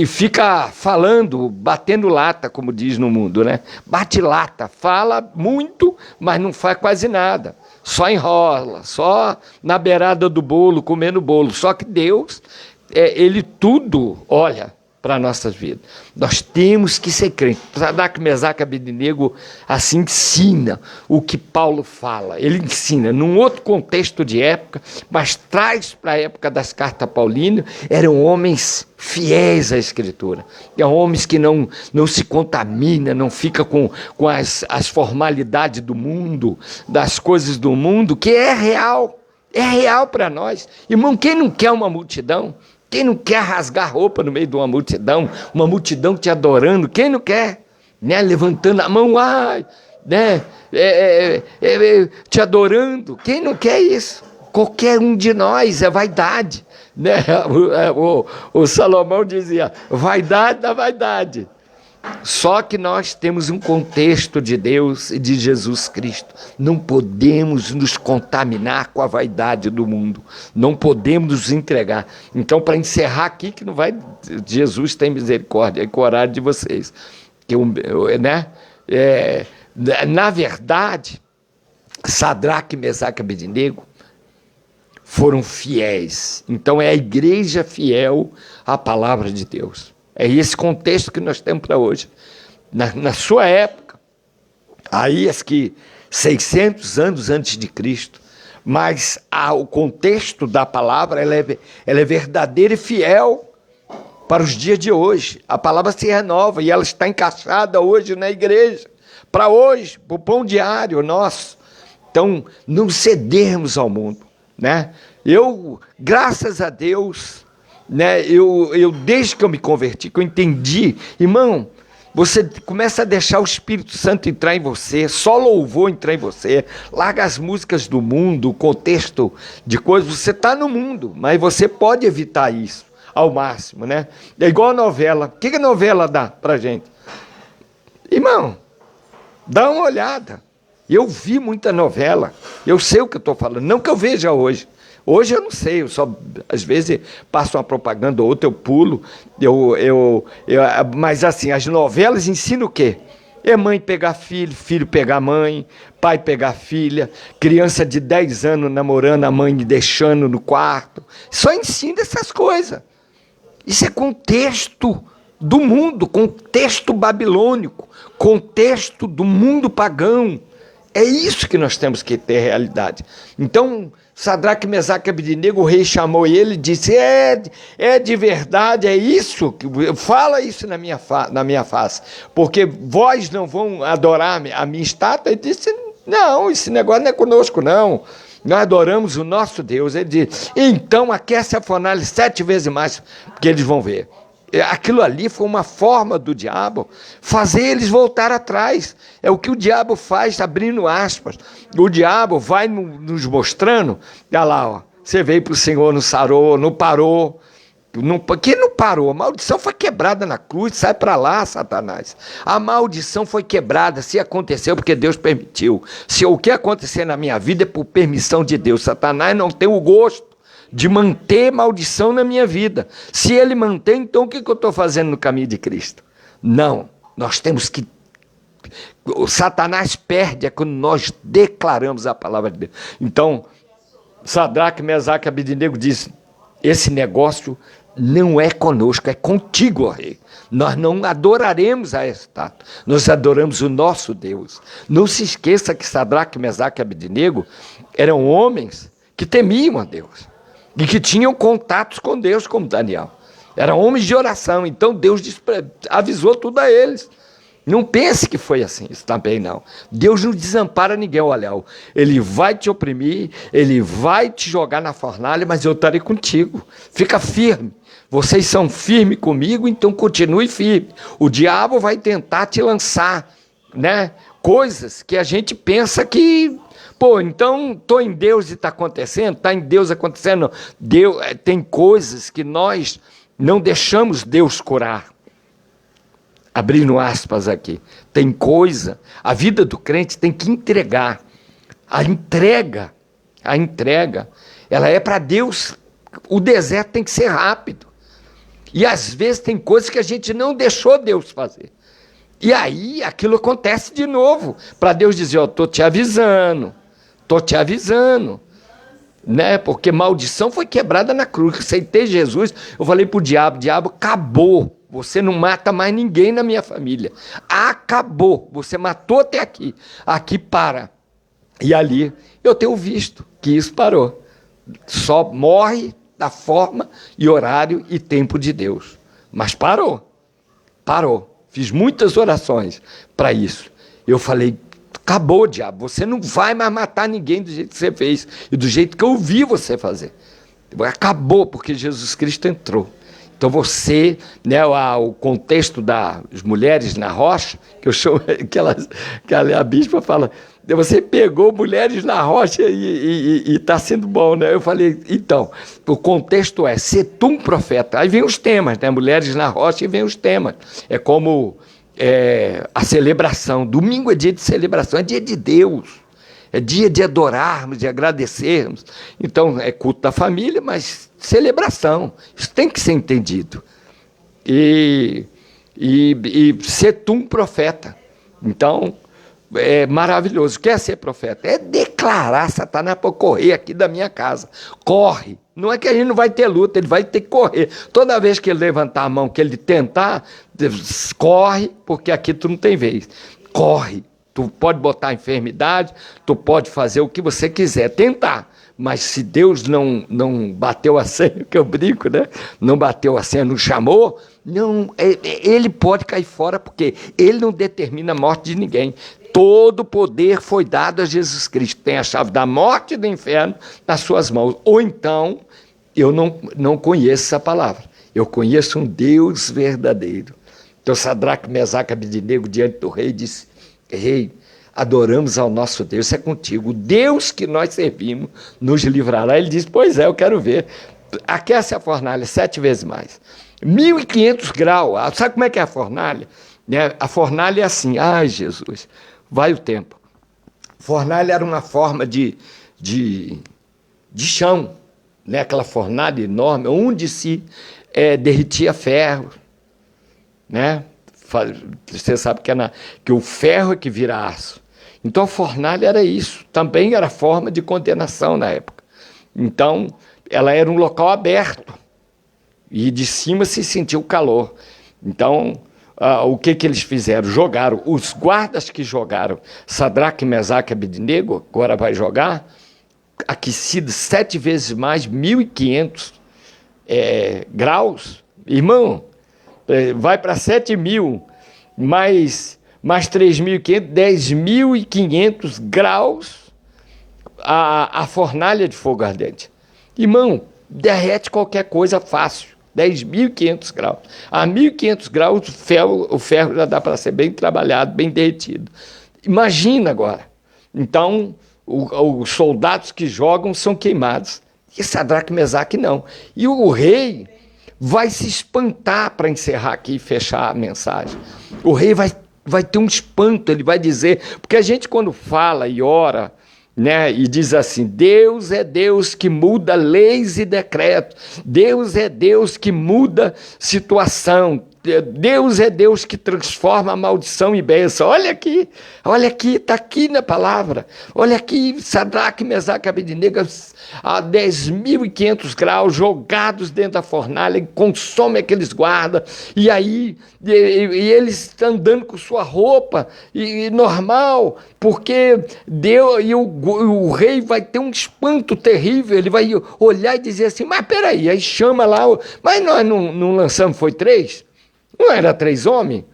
fica falando, batendo lata, como diz no mundo, né? Bate lata, fala muito, mas não faz quase nada. Só enrola, só na beirada do bolo, comendo bolo. Só que Deus, Ele tudo olha para nossas vidas. Nós temos que ser crentes. Sadraque, Mesaque e Abednego assim ensina o que Paulo fala. Ele ensina num outro contexto de época, mas traz para a época das cartas paulinas. Eram homens fiéis à Escritura. Eram homens que não se contaminam, não fica com as formalidades do mundo, das coisas do mundo, que é real para nós. Irmão, quem não quer uma multidão? Quem não quer rasgar roupa no meio de uma multidão te adorando? Quem não quer? Né? Levantando a mão, né? Te adorando. Quem não quer isso? Qualquer um de nós, é vaidade. Né? O Salomão dizia, vaidade da vaidade. Só que nós temos um contexto de Deus e de Jesus Cristo. Não podemos nos contaminar com a vaidade do mundo. Não podemos nos entregar. Então, para encerrar aqui, que não vai... Jesus tem misericórdia e coragem de vocês. Na verdade, Sadraque, Mesaque e Abednego foram fiéis. Então, é a igreja fiel à palavra de Deus. É esse contexto que nós temos para hoje. Na sua época, aí 600 anos antes de Cristo, mas o contexto da palavra ela é verdadeira e fiel para os dias de hoje. A palavra se renova e ela está encaixada hoje na igreja, para hoje, para o pão diário nosso. Então, não cedermos ao mundo, né? Graças a Deus... Né, desde que eu me converti, que eu entendi, irmão, você começa a deixar o Espírito Santo entrar em você, só louvor entrar em você, larga as músicas do mundo, o contexto de coisas, você está no mundo, mas você pode evitar isso ao máximo, né? É igual a novela. O que a novela dá pra gente? Irmão, dá uma olhada. Eu vi muita novela, eu sei o que eu estou falando, não que eu veja hoje. Hoje eu não sei, eu só, às vezes, passo uma propaganda ou outra, eu pulo, mas assim, as novelas ensinam o quê? É mãe pegar filho, filho pegar mãe, pai pegar filha, criança de 10 anos namorando a mãe e deixando no quarto, só ensina essas coisas. Isso é contexto do mundo, contexto babilônico, contexto do mundo pagão. É isso que nós temos que ter realidade. Então, Sadraque, Mesaque e Abednego, o rei chamou ele e disse, é de verdade, é isso, fala isso na minha face, porque vós não vão adorar a minha estátua? Ele disse, não, esse negócio não é conosco não, nós adoramos o nosso Deus. Ele diz, então aquece a fornalha 7 vezes mais, porque eles vão ver. Aquilo ali foi uma forma do diabo fazer eles voltar atrás. É o que o diabo faz, abrindo aspas. O diabo vai nos mostrando, olha lá, ó, você veio para o Senhor, não sarou, não parou. Que não parou, a maldição foi quebrada na cruz, sai para lá, Satanás. A maldição foi quebrada, se aconteceu porque Deus permitiu. Se o que acontecer na minha vida é por permissão de Deus. Satanás não tem o gosto de manter maldição na minha vida. Se ele mantém, então o que eu estou fazendo no caminho de Cristo? Não, nós temos que... O Satanás perde quando nós declaramos a palavra de Deus. Então, Sadraque, Mesaque e Abednego diz, esse negócio não é conosco, é contigo, ó rei. Nós não adoraremos a estátua, nós adoramos o nosso Deus. Não se esqueça que Sadraque, Mesaque e Abednego eram homens que temiam a Deus e que tinham contatos com Deus, como Daniel. Eram homens de oração, então Deus avisou tudo a eles. Não pense que foi assim, isso também não. Deus não desampara ninguém, olha, ele vai te oprimir, ele vai te jogar na fornalha, mas eu estarei contigo. Fica firme, vocês são firmes comigo, então continue firme. O diabo vai tentar te lançar, né, coisas que a gente pensa que, pô, então estou em Deus e está acontecendo, está em Deus acontecendo. Deus, tem coisas que nós não deixamos Deus curar. Abrindo aspas aqui, tem coisa, a vida do crente tem que entregar. A entrega, ela é para Deus. O deserto tem que ser rápido. E às vezes tem coisas que a gente não deixou Deus fazer. E aí aquilo acontece de novo, para Deus dizer, ó, estou te avisando, né? Porque maldição foi quebrada na cruz. Aceitei Jesus, eu falei para o diabo, acabou. Você não mata mais ninguém na minha família. Acabou. Você matou até aqui. Aqui para. E ali eu tenho visto que isso parou. Só morre da forma e horário e tempo de Deus. Mas parou. Parou. Fiz muitas orações para isso. Eu falei, acabou, diabo. Você não vai mais matar ninguém do jeito que você fez. E do jeito que eu vi você fazer. Acabou, porque Jesus Cristo entrou. Então você, né, o contexto das mulheres na rocha, que eu chamo, que a bispa fala, você pegou mulheres na rocha e está sendo bom, né? Eu falei, então, o contexto é ser tu um profeta. Aí vem os temas, né? Mulheres na rocha e vem os temas. É como a celebração. Domingo é dia de celebração, é dia de Deus. É dia de adorarmos, de agradecermos. Então, é culto da família, mas celebração. Isso tem que ser entendido. E ser tu um profeta. Então, é maravilhoso. Quer ser profeta? É declarar, Satanás, para correr aqui da minha casa. Corre. Não é que a gente não vai ter luta, ele vai ter que correr. Toda vez que ele levantar a mão, que ele tentar, corre, porque aqui tu não tem vez. Corre. Tu pode botar enfermidade, tu pode fazer o que você quiser, tentar. Mas se Deus não bateu a senha, que eu brinco, né? Não bateu a senha, não chamou, não, ele pode cair fora, porque ele não determina a morte de ninguém. Todo poder foi dado a Jesus Cristo. Tem a chave da morte e do inferno nas suas mãos. Ou então, eu não conheço essa palavra. Eu conheço um Deus verdadeiro. Então, Sadraque, Mesaque e Abednego, diante do rei, disse, rei, adoramos ao nosso Deus, isso é contigo. O Deus que nós servimos nos livrará. Ele diz, pois é, eu quero ver. Aquece a fornalha 7 vezes mais. 1.500 graus. Sabe como é que é a fornalha? A fornalha é assim, ai Jesus, vai o tempo. Fornalha era uma forma de chão, né? Aquela fornalha enorme, onde se derretia ferro, né? Você sabe que o ferro é que vira aço. Então a fornalha era isso, também era forma de condenação na época. Então ela era um local aberto e de cima se sentia o calor. Então o que eles fizeram? Jogaram, os guardas que jogaram Sadraque, Mesaque e Abednego, agora vai jogar, aquecido 7 vezes mais, 1.500 graus. Irmão, vai para 7.000, mais 3.500, 10.500 graus, a fornalha de fogo ardente. Irmão, derrete qualquer coisa fácil. 10.500 graus. A 1.500 graus o ferro já dá para ser bem trabalhado, bem derretido. Imagina agora. Então, os soldados que jogam são queimados. E Sadraque, Mesaque não. E o rei vai se espantar, para encerrar aqui e fechar a mensagem. O rei vai ter um espanto, ele vai dizer... Porque a gente, quando fala e ora, né, e diz assim, Deus é Deus que muda leis e decretos, Deus é Deus que muda situação, Deus é Deus que transforma a maldição em bênção. Olha aqui, está aqui na palavra. Olha aqui, Sadraque, Mesaque e Abednego a 10.500 graus, jogados dentro da fornalha, consome aqueles guardas, e aí e eles andando com sua roupa, e normal, porque Deus, e o rei vai ter um espanto terrível, ele vai olhar e dizer assim, mas peraí, aí chama lá, mas nós não lançamos, foi 3? Não era 3 homens?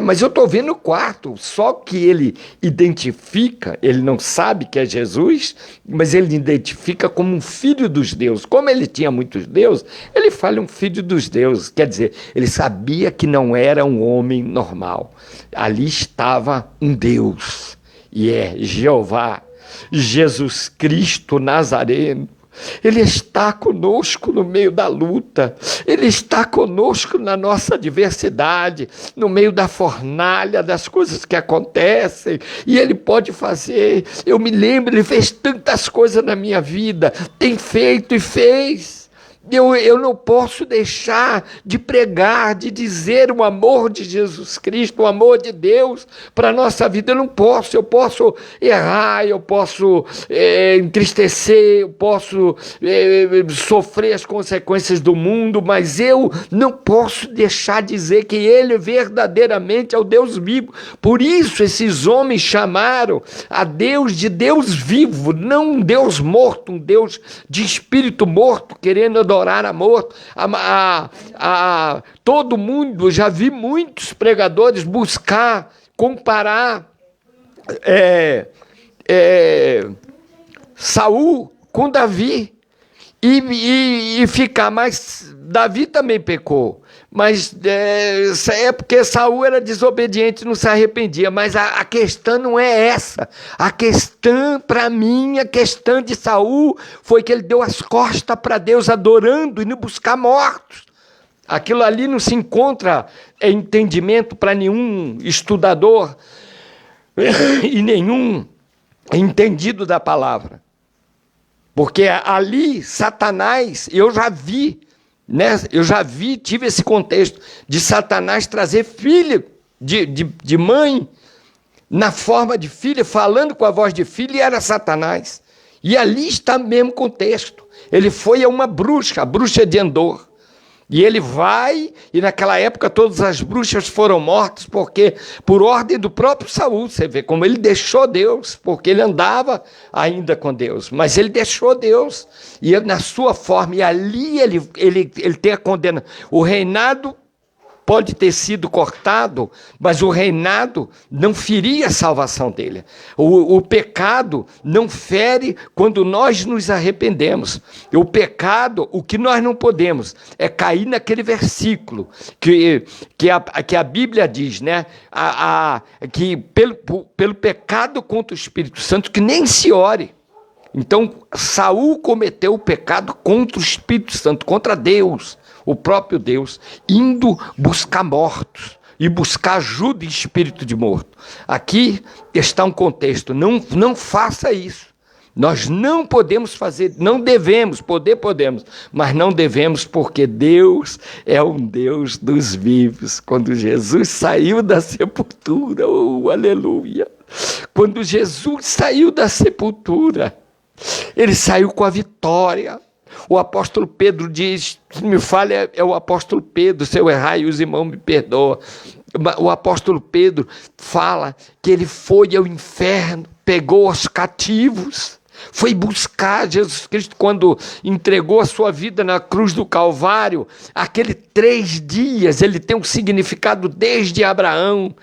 Mas eu estou vendo o quarto. Só que ele identifica, ele não sabe que é Jesus, mas ele identifica como um filho dos deuses. Como ele tinha muitos deuses, ele fala um filho dos deuses. Quer dizer, ele sabia que não era um homem normal. Ali estava um Deus, e é Jeová, Jesus Cristo Nazareno. Ele está conosco no meio da luta, Ele está conosco na nossa adversidade, no meio da fornalha, das coisas que acontecem, e Ele pode fazer. Eu me lembro, Ele fez tantas coisas na minha vida, tem feito e fez. Eu não posso deixar de pregar, de dizer o amor de Jesus Cristo, o amor de Deus para a nossa vida. Eu posso errar, eu posso entristecer, eu posso sofrer as consequências do mundo, mas eu não posso deixar de dizer que Ele verdadeiramente é o Deus vivo. Por isso esses homens chamaram a Deus de Deus vivo, não um Deus morto, um Deus de espírito morto, querendo adorar a morto. Todo mundo, já vi muitos pregadores buscar, comparar Saul com Davi e ficar, mas Davi também pecou, mas é porque Saul era desobediente, não se arrependia, mas a questão não é essa. A questão, para mim, a questão de Saul foi que ele deu as costas para Deus, adorando, indo buscar mortos. Aquilo ali não se encontra entendimento para nenhum estudador e nenhum entendido da palavra. Porque ali, Satanás, eu já vi, tive esse contexto de Satanás trazer filho de mãe, na forma de filha, falando com a voz de filho, e era Satanás. E ali está o mesmo contexto. Ele foi a uma bruxa, a bruxa de Endor. E ele vai, e naquela época todas as bruxas foram mortas, porque por ordem do próprio Saul, você vê como ele deixou Deus, porque ele andava ainda com Deus, mas ele deixou Deus, e ele, na sua forma, e ali ele tem a condena. O reinado pode ter sido cortado, mas o reinado não feria a salvação dele. O pecado não fere quando nós nos arrependemos. O pecado, o que nós não podemos é cair naquele versículo que a Bíblia diz, né? Que pelo pecado contra o Espírito Santo, que nem se ore. Então, Saul cometeu o pecado contra o Espírito Santo, contra Deus, o próprio Deus, indo buscar mortos e buscar ajuda em espírito de morto. Aqui está um contexto, não faça isso. Nós não podemos fazer, não devemos, podemos, mas não devemos, porque Deus é um Deus dos vivos. Quando Jesus saiu da sepultura, aleluia, quando Jesus saiu da sepultura, ele saiu com a vitória. O apóstolo Pedro diz, se me falha é o apóstolo Pedro, se eu errar e os irmãos me perdoam. O apóstolo Pedro fala que ele foi ao inferno, pegou os cativos, foi buscar Jesus Cristo quando entregou a sua vida na cruz do Calvário. Aquele 3 dias, ele tem um significado desde Abraão,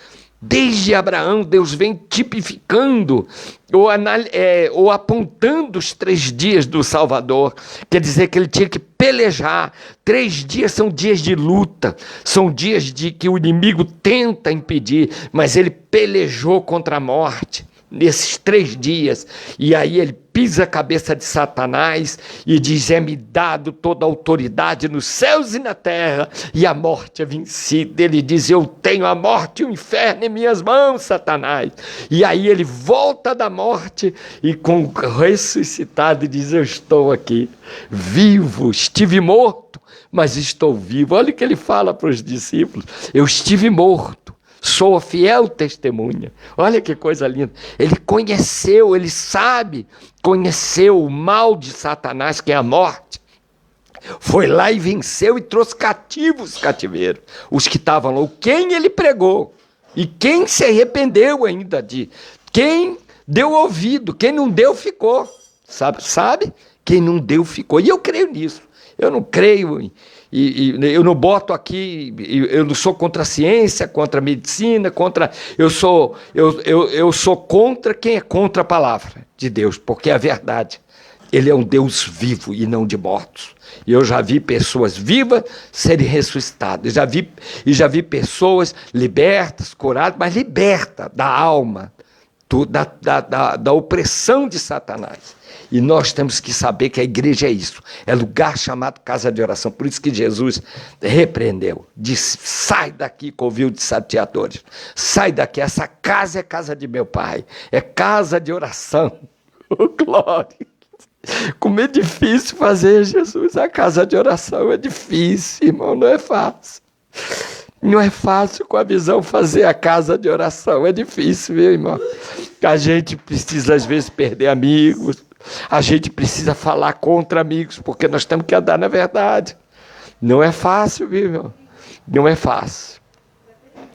Desde Abraão, Deus vem tipificando ou apontando os 3 dias do Salvador. Quer dizer que ele tinha que pelejar. 3 dias são dias de luta, são dias de que o inimigo tenta impedir, mas ele pelejou contra a morte nesses 3 dias, e aí ele pisa a cabeça de Satanás e diz: é-me dado toda a autoridade nos céus e na terra, e a morte é vencida. Ele diz: eu tenho a morte e o inferno em minhas mãos, Satanás. E aí ele volta da morte e com ressuscitado diz: eu estou aqui, vivo, estive morto, mas estou vivo. Olha o que ele fala para os discípulos: eu estive morto, sou a fiel testemunha. Olha que coisa linda. Ele conheceu, ele sabe, conheceu o mal de Satanás, que é a morte. Foi lá e venceu e trouxe cativos cativeiro. Os que estavam lá, quem ele pregou. E quem se arrependeu ainda de. Quem deu ouvido, quem não deu ficou. Sabe? Quem não deu ficou. E eu creio nisso. Eu não creio eu não boto aqui, eu não sou contra a ciência, contra a medicina, eu sou contra quem é contra a palavra de Deus, porque é a verdade. Ele é um Deus vivo e não de mortos. E eu já vi pessoas vivas serem ressuscitadas. Já vi pessoas libertas, curadas, mas libertas da alma, da opressão de Satanás. E nós temos que saber que a igreja é isso, é lugar chamado casa de oração. Por isso que Jesus repreendeu, disse: sai daqui, covil de salteadores, sai daqui, essa casa é casa de meu Pai, é casa de oração. Oh, glória! Como é difícil fazer, Jesus, a casa de oração é difícil, irmão, não é fácil. Não é fácil com a visão fazer a casa de oração, é difícil, meu irmão. A gente precisa às vezes perder amigos, a gente precisa falar contra amigos, porque nós temos que andar na verdade. Não é fácil, viu, irmão? Não é fácil.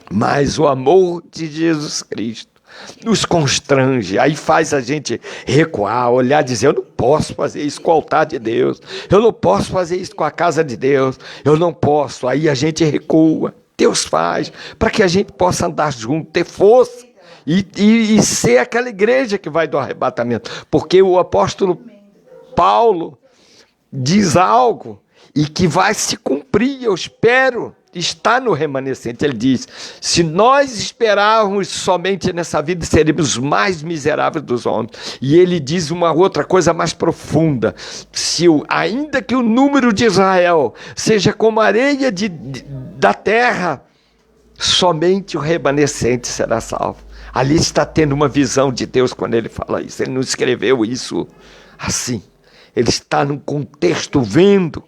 Mas o amor de Jesus Cristo nos constrange, aí faz a gente recuar, olhar, dizer: eu não posso fazer isso com o altar de Deus, eu não posso fazer isso com a casa de Deus, eu não posso. Aí a gente recua. Deus faz para que a gente possa andar junto, ter força e ser aquela igreja que vai do arrebatamento. Porque o apóstolo Paulo diz algo e que vai se cumprir, eu espero, está no remanescente. Ele diz: se nós esperarmos somente nessa vida, seremos mais miseráveis dos homens. E ele diz uma outra coisa mais profunda: ainda que o número de Israel seja como a areia da terra, somente o remanescente será salvo. Ali está tendo uma visão de Deus quando ele fala isso. Ele não escreveu isso assim. Ele está num contexto vendo.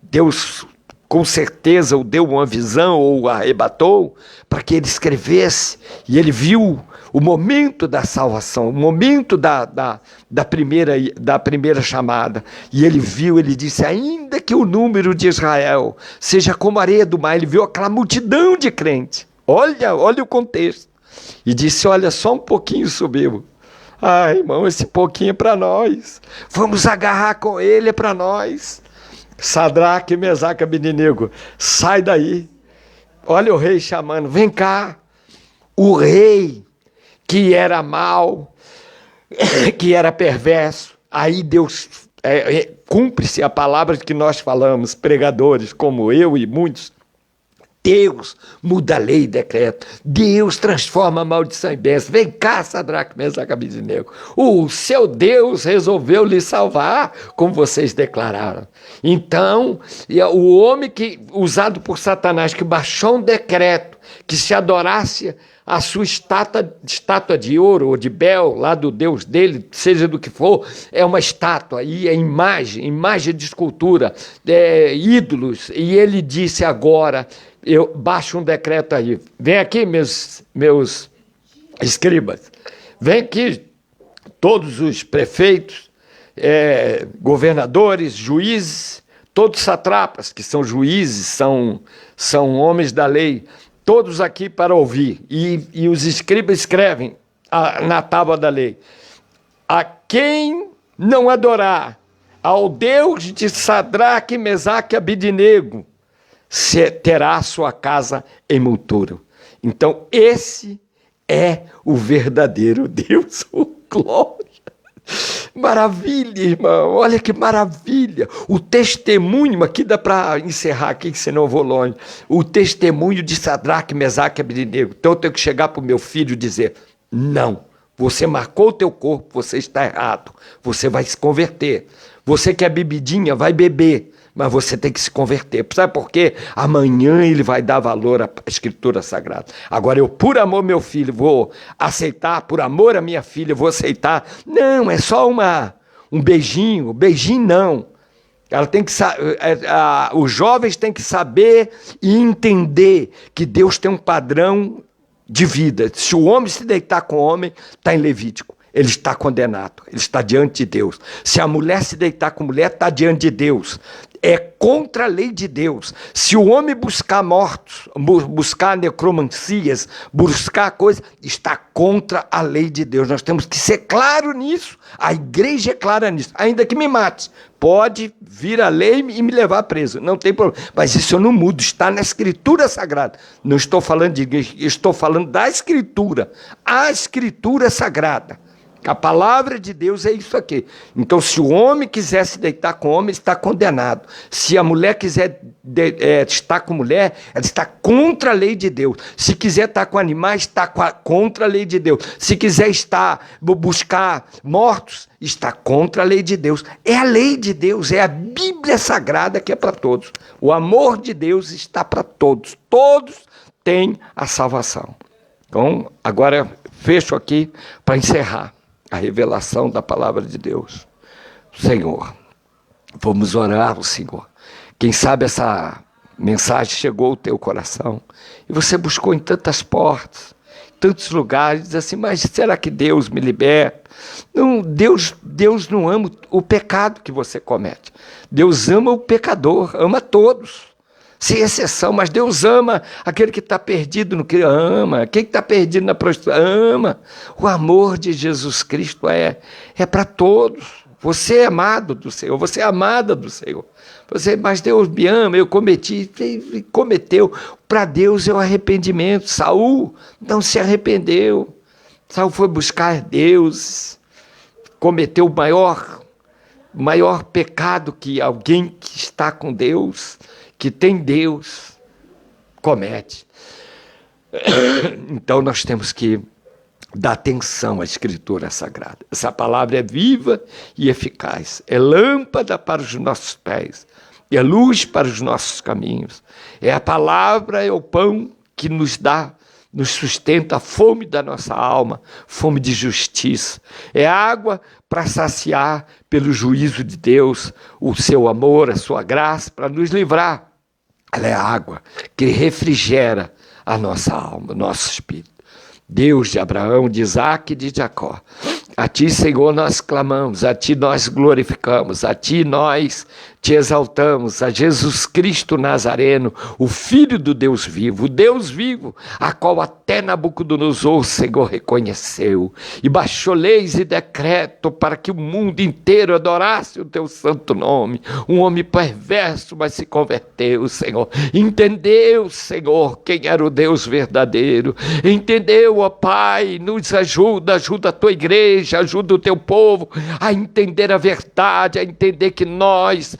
Deus com certeza o deu uma visão ou o arrebatou para que ele escrevesse. E ele viu o momento da salvação, o momento da primeira chamada. E ele viu, ele disse: ainda que o número de Israel seja como a areia do mar. Ele viu aquela multidão de crentes. Olha o contexto. E disse: olha, só um pouquinho subiu. Ah, irmão, esse pouquinho é para nós. Vamos agarrar com ele, é para nós. Sadraque, Mesaque e Abednego, sai daí. Olha o rei chamando: vem cá. O rei que era mau, que era perverso. Aí Deus, cumpre-se a palavra que nós falamos, pregadores como eu e muitos. Deus muda a lei e decreta. Deus transforma a maldição em bênção. Vem cá, Sadraque, Mesaque e Abednego. O seu Deus resolveu lhe salvar, como vocês declararam. Então, o homem usado por Satanás, que baixou um decreto que se adorasse a sua estátua de ouro ou de Bel, lá do Deus dele, seja do que for, é uma estátua, e é imagem de escultura, ídolos. E ele disse agora: eu baixo um decreto aí, vem aqui meus escribas, vem aqui todos os prefeitos, governadores, juízes, todos satrapas, que são juízes, são homens da lei, todos aqui para ouvir. E os escribas escrevem na tábua da lei: a quem não adorar ao Deus de Sadraque, Mesaque e Abednego, terá a sua casa em monturo. Então esse é o verdadeiro Deus. Oh, glória! Maravilha, irmão, olha que maravilha. O testemunho, aqui dá para encerrar aqui, senão eu vou longe. O testemunho de Sadraque, Mesaque e Abednego. Então eu tenho que chegar para o meu filho e dizer, não, você marcou o teu corpo, você está errado, você vai se converter. Você quer bebidinha, vai beber, mas você tem que se converter. Sabe por quê? Amanhã ele vai dar valor à Escritura Sagrada. Agora eu, por amor meu filho, vou aceitar, por amor a minha filha, vou aceitar. Não, é só um beijinho, beijinho não. Ela tem que os jovens têm que saber e entender que Deus tem um padrão de vida. Se o homem se deitar com o homem, está em Levítico. Ele está condenado, ele está diante de Deus. Se a mulher se deitar com mulher, está diante de Deus. É contra a lei de Deus. Se o homem buscar mortos, buscar necromancias, buscar coisas, está contra a lei de Deus. Nós temos que ser claro nisso. A igreja é clara nisso. Ainda que me mate, pode vir a lei e me levar preso. Não tem problema. Mas isso eu não mudo. Está na Escritura Sagrada. Não estou falando de igreja, estou falando da Escritura. A Escritura Sagrada. A palavra de Deus é isso aqui. Então, se o homem quiser se deitar com o homem, ele está condenado. Se a mulher quiser estar com mulher, ela está contra a lei de Deus. Se quiser estar com animais, está contra a lei de Deus. Se quiser buscar mortos, está contra a lei de Deus. É a lei de Deus, é a Bíblia Sagrada que é para todos. O amor de Deus está para todos. Todos têm a salvação. Então, agora fecho aqui para encerrar a revelação da palavra de Deus. Senhor, vamos orar ao Senhor. Quem sabe essa mensagem chegou ao teu coração e você buscou em tantas portas, tantos lugares, diz assim, mas será que Deus me liberta? Não, Deus não ama o pecado que você comete. Deus ama o pecador, ama todos. Sem exceção, mas Deus ama aquele que está perdido no que ama, quem está perdido na prostituição, ama. O amor de Jesus Cristo é para todos. Você é amado do Senhor, você é amada do Senhor. Mas Deus me ama, eu cometeu. Para Deus é o arrependimento. Saul não se arrependeu. Saul foi buscar Deus, cometeu o maior pecado que alguém que está com Deus, que tem Deus, comete. Então nós temos que dar atenção à Escritura Sagrada. Essa palavra é viva e eficaz, é lâmpada para os nossos pés, é luz para os nossos caminhos. É a palavra, é o pão que nos sustenta a fome da nossa alma, fome de justiça. É água para saciar pelo juízo de Deus, o seu amor, a sua graça, para nos livrar. Ela é água que refrigera a nossa alma, o nosso espírito. Deus de Abraão, de Isaque e de Jacó, a ti, Senhor, nós clamamos, a ti nós glorificamos, a ti nós te exaltamos, a Jesus Cristo Nazareno, o Filho do Deus vivo, o Deus vivo, a qual até Nabucodonosor, Senhor, reconheceu, e baixou leis e decreto para que o mundo inteiro adorasse o teu santo nome. Um homem perverso, mas se converteu, Senhor, entendeu, Senhor, quem era o Deus verdadeiro, entendeu, ó Pai, nos ajuda a tua igreja, ajuda o teu povo a entender a verdade, a entender que nós,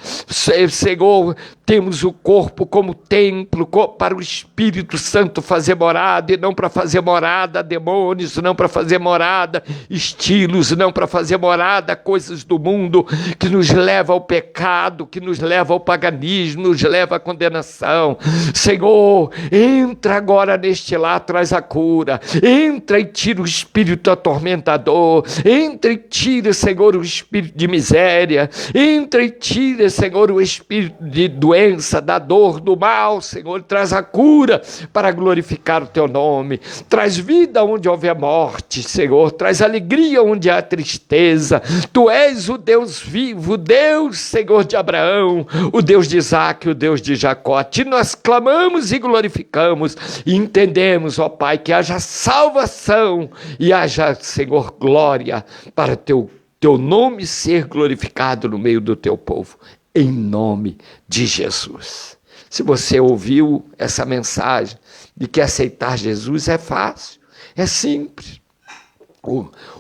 Senhor, temos o corpo como templo para o Espírito Santo fazer morada, e não para fazer morada demônios, não para fazer morada estilos, não para fazer morada coisas do mundo que nos leva ao pecado, que nos leva ao paganismo, nos leva à condenação. Senhor, entra agora neste lar, traz a cura, entra e tira o espírito atormentador, entra e tira, Senhor, o espírito de miséria, entra e tira, Senhor, o espírito de doença, da dor, do mal, Senhor, traz a cura para glorificar o teu nome, traz vida onde houver morte, Senhor, traz alegria onde há tristeza. Tu és o Deus vivo, o Deus, Senhor, de Abraão, o Deus de Isaque, o Deus de Jacó. A ti nós clamamos e glorificamos e entendemos, ó Pai, que haja salvação e haja, Senhor, glória para teu nome ser glorificado no meio do teu povo. Em nome de Jesus. Se você ouviu essa mensagem de que aceitar Jesus é fácil, É simples.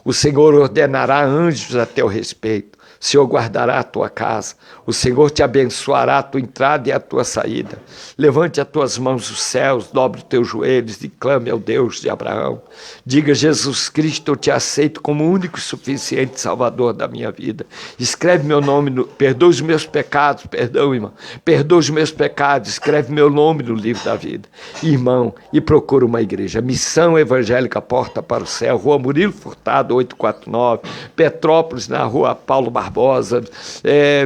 O Senhor ordenará anjos a teu respeito. O Senhor guardará a tua casa. O Senhor te abençoará a tua entrada e a tua saída. Levante as tuas mãos aos céus, dobre os teus joelhos e clame ao Deus de Abraão. Diga: Jesus Cristo, eu te aceito como o único e suficiente Salvador da minha vida. Escreve meu nome, perdoa os meus pecados, perdão, irmão. Perdoa os meus pecados, escreve meu nome no livro da vida. Irmão, e procura uma igreja. Missão Evangélica Porta para o Céu, Rua Murilo Furtado, 849, Petrópolis, na Rua Paulo Barbosa,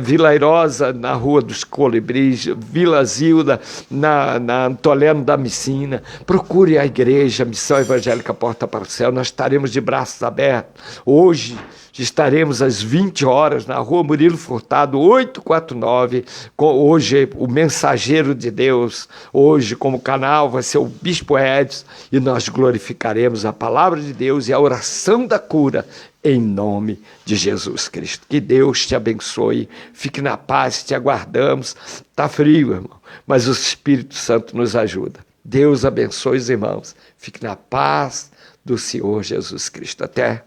Vila Airosa, na Rua dos Colibris, Vila Zilda, na Antoleno da Messina. Procure a igreja Missão Evangélica Porta para o Céu. Nós estaremos de braços abertos. Hoje estaremos às 20 horas na Rua Murilo Furtado, 849. Hoje o mensageiro de Deus, hoje como canal vai ser o Bispo Edson, e nós glorificaremos a palavra de Deus e a oração da cura em nome de Jesus Cristo. Que Deus te abençoe, fique na paz, te aguardamos. Está frio, irmão, mas o Espírito Santo nos ajuda. Deus abençoe os irmãos, fique na paz do Senhor Jesus Cristo. Até.